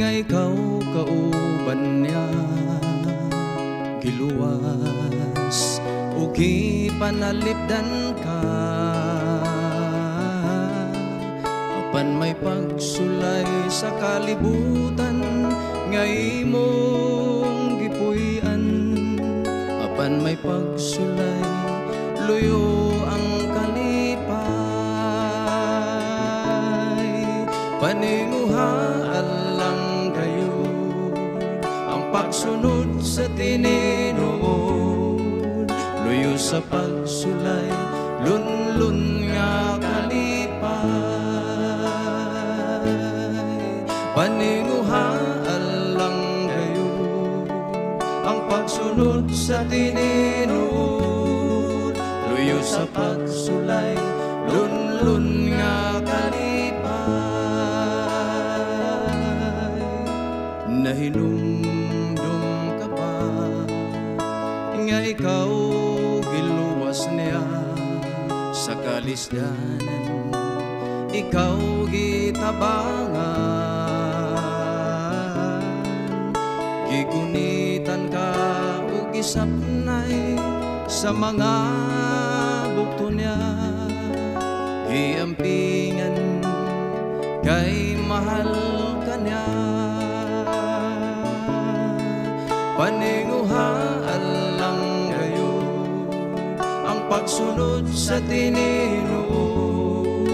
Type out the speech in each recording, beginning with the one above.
nga ikaw kauban niya giluwas o gipanalipdan ka apan may pagsulay sa kalibutan nga imong gipuy-an apan may pagsulay luyo ang kalipay paninguhaan lang kayo ang pagsunod sa Tinuod luyo sa pagsulay lunlun nga kalipay paninguhaan lang kayo ang pagsunod sa Tinuod luyo sa pagsulay lunlun nga kalipay nahinumdum ka ba nga ikaw giluwas niya sa kalisdanan ikaw gitabangan gigunitan ka o gisapnay sa mga bukto niya giampingan kay mahal ka niya paninguhaan lang kayo ang pagsunod sa Tinuod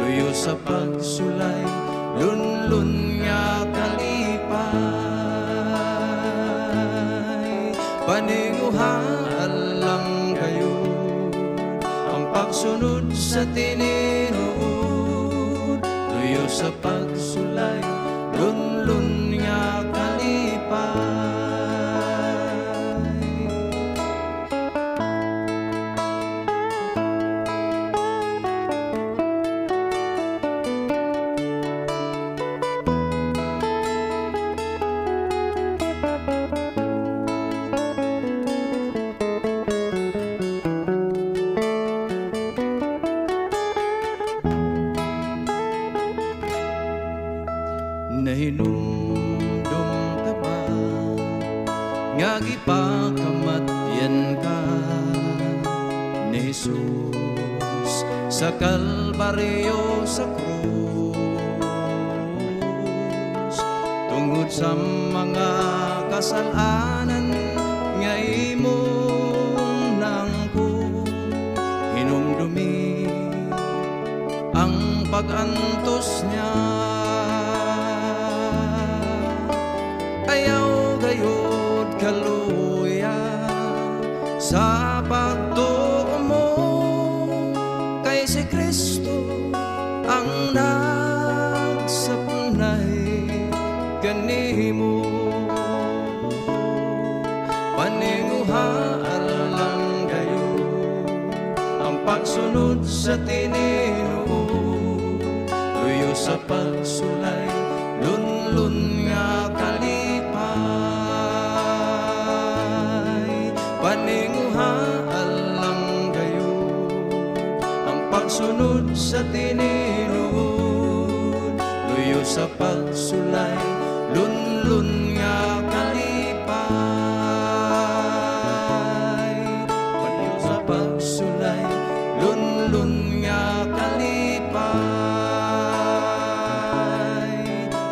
luyo sa pagsulay lunlun nga kalipay paninguhaan lang kayo ang pagsunod sa Tinuod luyo sa pagsulay lunlun nga kalipay nahinumdum ka ba nga gipakamatyan ka ni Jesus sa Kalbaryo sa krus tungod sa mga kasalanan nga imong nangkong hinumdumi ang pag-antos niya ayaw gayud kaluya sa pagtuo mo kay si Kristo ang nagsapnay kanimo paninguhaan lang kayo ang pagsunod sa Tinuod luyo sa pagsulay lunlun nga kalipay paninguhaan lang kayo ang pagsunod sa Tinuod luyo sa pagsulay lunlun nga kalipay paninguhaan sa pagsulay lunlun nga kalipay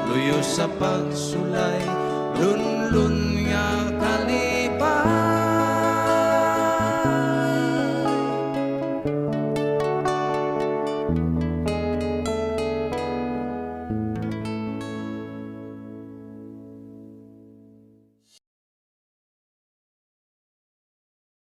luyo sa pagsulay lunlun